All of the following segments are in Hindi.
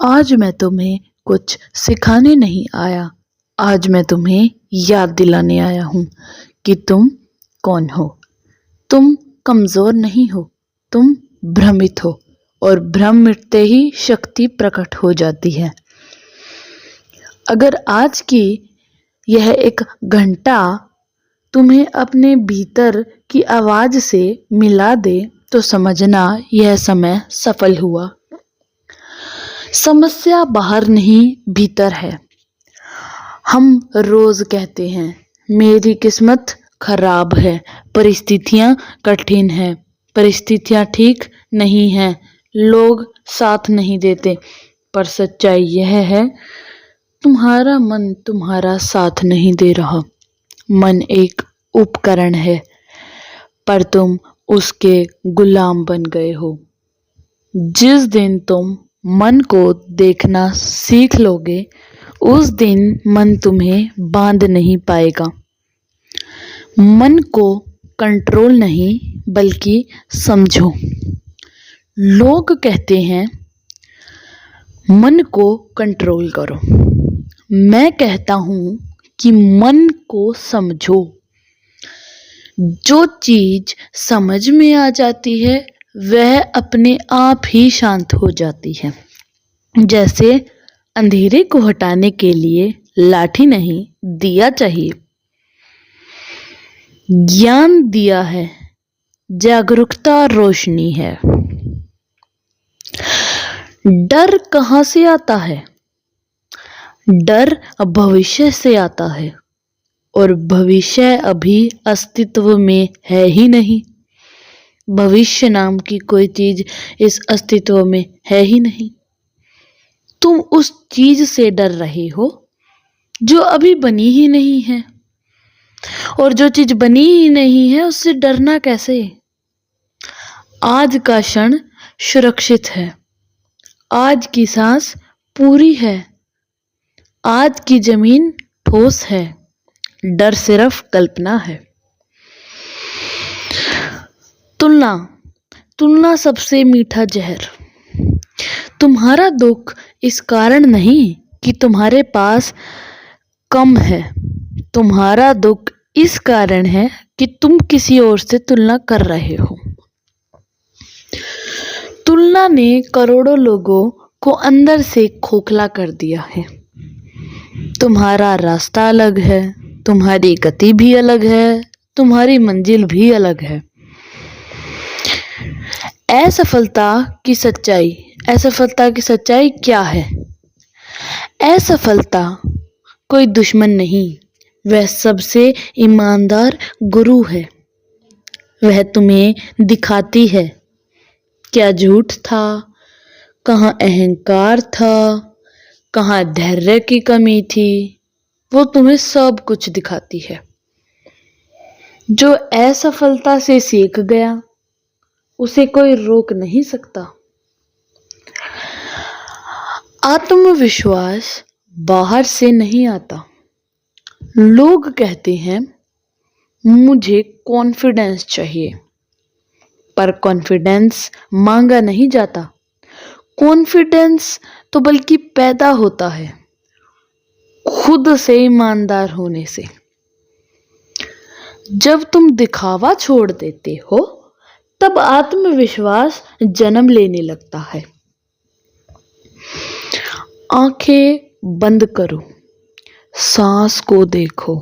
आज मैं तुम्हें कुछ सिखाने नहीं आया। आज मैं तुम्हें याद दिलाने आया हूँ कि तुम कौन हो। तुम कमज़ोर नहीं हो, तुम भ्रमित हो और भ्रम मिटते ही शक्ति प्रकट हो जाती है। अगर आज की यह एक घंटा तुम्हें अपने भीतर की आवाज़ से मिला दे तो समझना यह समय सफल हुआ। समस्या बाहर नहीं, भीतर है। हम रोज कहते हैं मेरी किस्मत खराब है, परिस्थितियां कठिन हैं, परिस्थितियां ठीक नहीं हैं, लोग साथ नहीं देते। पर सच्चाई यह है तुम्हारा मन तुम्हारा साथ नहीं दे रहा। मन एक उपकरण है, पर तुम उसके गुलाम बन गए हो। जिस दिन तुम मन को देखना सीख लोगे, उस दिन मन तुम्हें बांध नहीं पाएगा। मन को कंट्रोल नहीं बल्कि समझो। लोग कहते हैं मन को कंट्रोल करो। मैं कहता हूँ कि मन को समझो। जो चीज समझ में आ जाती है वह अपने आप ही शांत हो जाती है। जैसे अंधेरे को हटाने के लिए लाठी नहीं, दिया चाहिए। ज्ञान दिया है, जागरूकता रोशनी है। डर कहाँ से आता है? डर भविष्य से आता है और भविष्य अभी अस्तित्व में है ही नहीं। भविष्य नाम की कोई चीज इस अस्तित्व में है ही नहीं। तुम उस चीज से डर रहे हो जो अभी बनी ही नहीं है, और जो चीज बनी ही नहीं है उससे डरना कैसे? आज का क्षण सुरक्षित है, आज की सांस पूरी है, आज की जमीन ठोस है। डर सिर्फ कल्पना है। तुलना सबसे मीठा जहर। तुम्हारा दुख इस कारण नहीं कि तुम्हारे पास कम है, तुम्हारा दुख इस कारण है कि तुम किसी और से तुलना कर रहे हो। तुलना ने करोड़ों लोगों को अंदर से खोखला कर दिया है। तुम्हारा रास्ता अलग है, तुम्हारी गति भी अलग है, तुम्हारी मंजिल भी अलग है। असफलता की सच्चाई क्या है? असफलता कोई दुश्मन नहीं, वह सबसे ईमानदार गुरु है। वह तुम्हें दिखाती है क्या झूठ था, कहाँ अहंकार था, कहाँ धैर्य की कमी थी। वो तुम्हें सब कुछ दिखाती है। जो असफलता से सीख गया उसे कोई रोक नहीं सकता। आत्मविश्वास बाहर से नहीं आता। लोग कहते हैं मुझे कॉन्फिडेंस चाहिए, पर कॉन्फिडेंस मांगा नहीं जाता। कॉन्फिडेंस तो बल्कि पैदा होता है खुद से, ईमानदार होने से। जब तुम दिखावा छोड़ देते हो तब आत्मविश्वास जन्म लेने लगता है। आंखें बंद करो, सांस को देखो,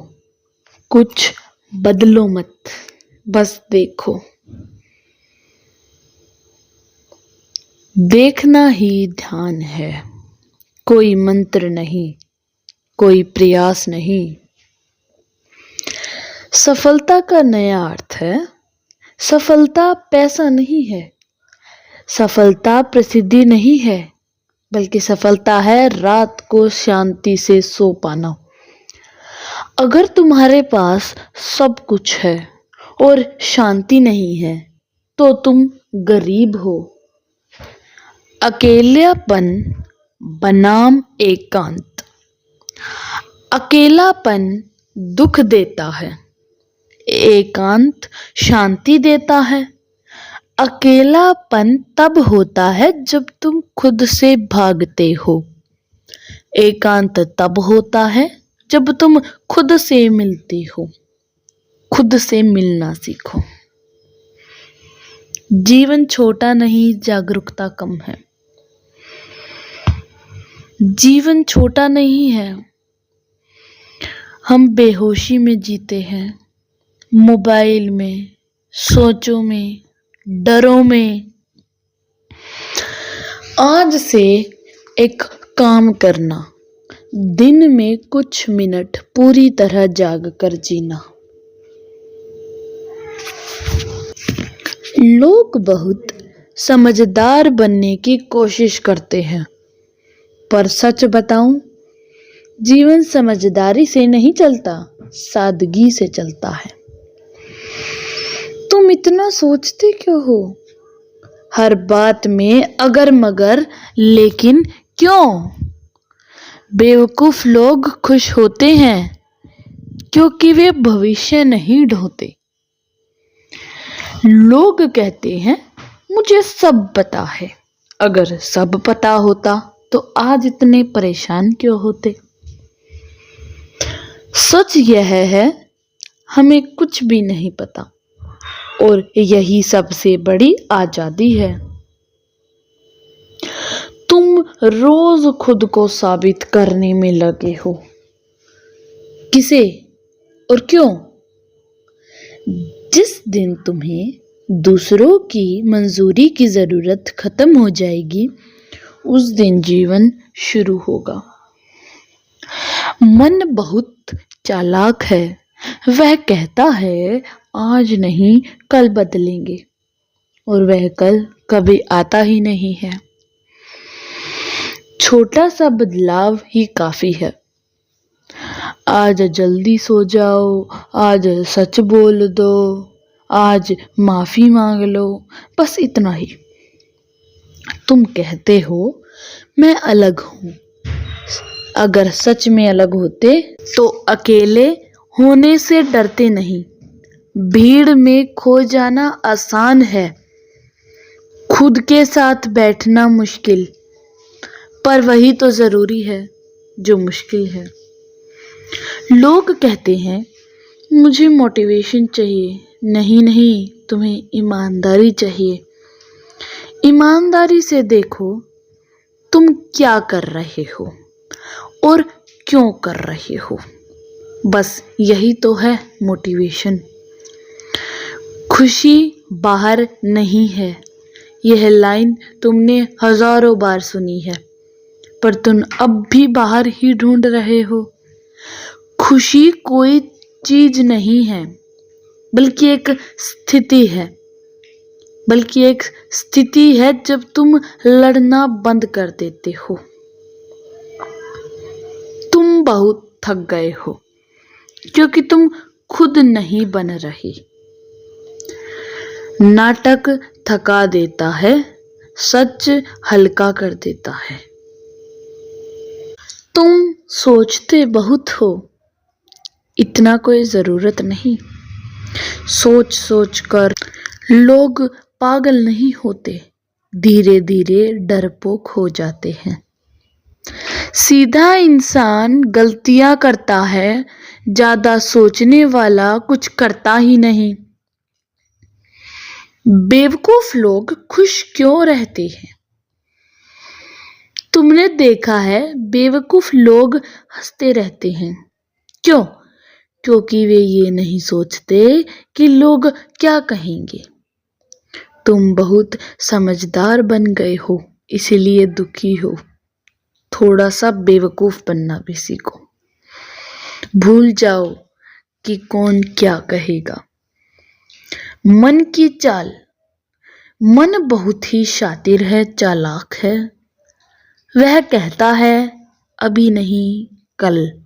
कुछ बदलो मत, बस देखो। देखना ही ध्यान है, कोई मंत्र नहीं, कोई प्रयास नहीं। सफलता का नया अर्थ है, सफलता पैसा नहीं है, सफलता प्रसिद्धि नहीं है, बल्कि सफलता है रात को शांति से सो पाना। अगर तुम्हारे पास सब कुछ है और शांति नहीं है तो तुम गरीब हो। अकेलापन बनाम एकांत। अकेलापन दुख देता है, एकांत शांति देता है। अकेलापन तब होता है जब तुम खुद से भागते हो। एकांत तब होता है जब तुम खुद से मिलते हो। खुद से मिलना सीखो। जीवन छोटा नहीं, जागरूकता कम है। जीवन छोटा नहीं है। हम बेहोशी में जीते हैं, मोबाइल में, सोचों में, डरों में। आज से एक काम करना, दिन में कुछ मिनट पूरी तरह जाग कर जीना। लोग बहुत समझदार बनने की कोशिश करते हैं, पर सच बताऊं, जीवन समझदारी से नहीं चलता, सादगी से चलता है। तुम इतना सोचते क्यों हो? हर बात में अगर मगर, लेकिन क्यों? बेवकूफ लोग खुश होते हैं क्योंकि वे भविष्य नहीं ढोते। लोग कहते हैं मुझे सब पता है। अगर सब पता होता तो आज इतने परेशान क्यों होते? सच यह है, हमें कुछ भी नहीं पता, और यही सबसे बड़ी आजादी है। तुम रोज खुद को साबित करने में लगे हो। किसे और क्यों? जिस दिन तुम्हें दूसरों की मंजूरी की जरूरत खत्म हो जाएगी, उस दिन जीवन शुरू होगा। मन बहुत चालाक है। वह कहता है आज नहीं कल बदलेंगे, और वह कल कभी आता ही नहीं है। छोटा सा बदलाव ही काफी है। आज जल्दी सो जाओ, आज सच बोल दो, आज माफी मांग लो, बस इतना ही। तुम कहते हो मैं अलग हूं। अगर सच में अलग होते तो अकेले होने से डरते नहीं। भीड़ में खो जाना आसान है, खुद के साथ बैठना मुश्किल, पर वही तो जरूरी है जो मुश्किल है। लोग कहते हैं मुझे मोटिवेशन चाहिए। नहीं नहीं, तुम्हें ईमानदारी चाहिए। ईमानदारी से देखो तुम क्या कर रहे हो और क्यों कर रहे हो। बस यही तो है मोटिवेशन। खुशी बाहर नहीं है। यह लाइन तुमने हजारों बार सुनी है, पर तुम अब भी बाहर ही ढूंढ रहे हो। खुशी कोई चीज नहीं है, बल्कि एक स्थिति है। जब तुम लड़ना बंद कर देते हो। तुम बहुत थक गए हो क्योंकि तुम खुद नहीं बन रही। नाटक थका देता है, सच हल्का कर देता है। तुम सोचते बहुत हो, इतना कोई जरूरत नहीं। सोच सोच कर लोग पागल नहीं होते, धीरे धीरे डरपोक हो जाते हैं। सीधा इंसान गलतियां करता है, ज्यादा सोचने वाला कुछ करता ही नहीं। बेवकूफ लोग खुश क्यों रहते हैं? तुमने देखा है बेवकूफ लोग हंसते रहते हैं। क्यों? क्योंकि वे ये नहीं सोचते कि लोग क्या कहेंगे। तुम बहुत समझदार बन गए हो, इसीलिए दुखी हो। थोड़ा सा बेवकूफ बनना भी सीखो। भूल जाओ कि कौन क्या कहेगा। मन की चाल। मन बहुत ही शातिर है, चालाक है। वह कहता है अभी नहीं कल।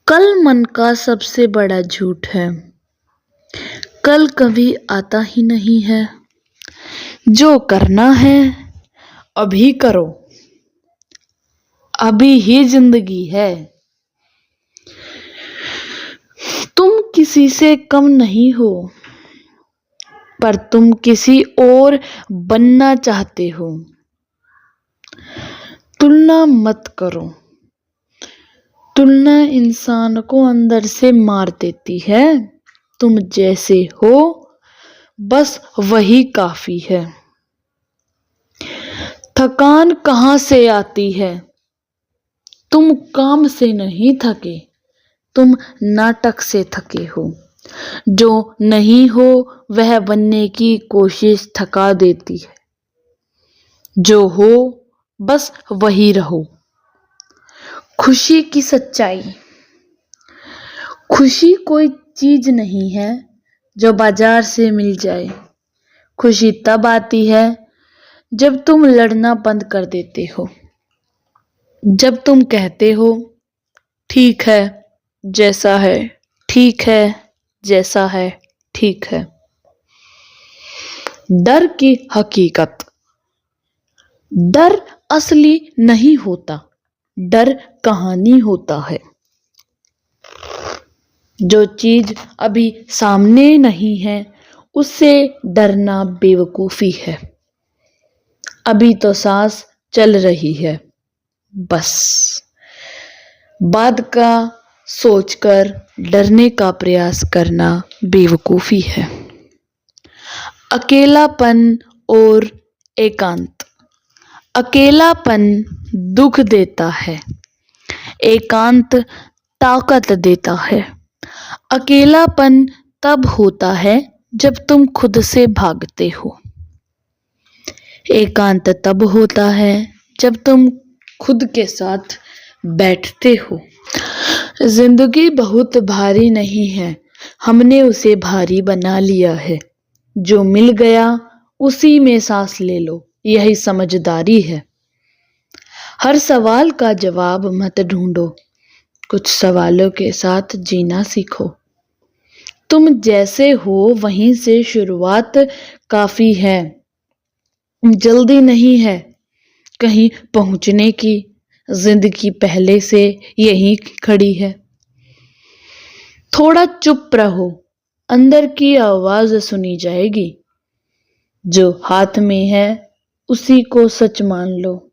कल मन का सबसे बड़ा झूठ है। कल कभी आता ही नहीं है। जो करना है अभी करो, अभी ही जिंदगी है। तुम किसी से कम नहीं हो। पर तुम किसी और बनना चाहते हो। तुलना मत करो। तुलना इंसान को अंदर से मार देती है। तुम जैसे हो बस वही काफी है। थकान कहाँ से आती है? तुम काम से नहीं थके, तुम नाटक से थके हो। जो नहीं हो वह बनने की कोशिश थका देती है। जो हो बस वही रहो। खुशी की सच्चाई। खुशी कोई चीज नहीं है जो बाजार से मिल जाए। खुशी तब आती है जब तुम लड़ना बंद कर देते हो। जब तुम कहते हो ठीक है जैसा है, ठीक है जैसा है, ठीक है। डर की हकीकत। डर असली नहीं होता, डर कहानी होता है। जो चीज अभी सामने नहीं है उससे डरना बेवकूफी है। अभी तो सांस चल रही है, बस। बाद का सोचकर डरने का प्रयास करना बेवकूफी है। अकेलापन और एकांत। अकेलापन दुख देता है, एकांत ताकत देता है। अकेलापन तब होता है जब तुम खुद से भागते हो। एकांत तब होता है जब तुम खुद के साथ बैठते हो। जिंदगी बहुत भारी नहीं है, हमने उसे भारी बना लिया है। जो मिल गया उसी में सांस ले लो, यही समझदारी है। हर सवाल का जवाब मत ढूंढो, कुछ सवालों के साथ जीना सीखो। तुम जैसे हो वहीं से शुरुआत काफी है। जल्दी नहीं है कहीं पहुंचने की, जिंदगी पहले से यहीं खड़ी है। थोड़ा चुप रहो, अंदर की आवाज सुनी जाएगी। जो हाथ में है उसी को सच मान लो।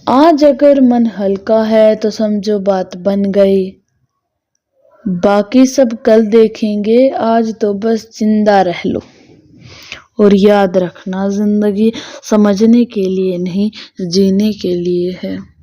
आज अगर मन हल्का है तो समझो बात बन गई। बाकी सब कल देखेंगे, आज तो बस जिंदा रह लो। और याद रखना, जिंदगी समझने के लिए नहीं, जीने के लिए है।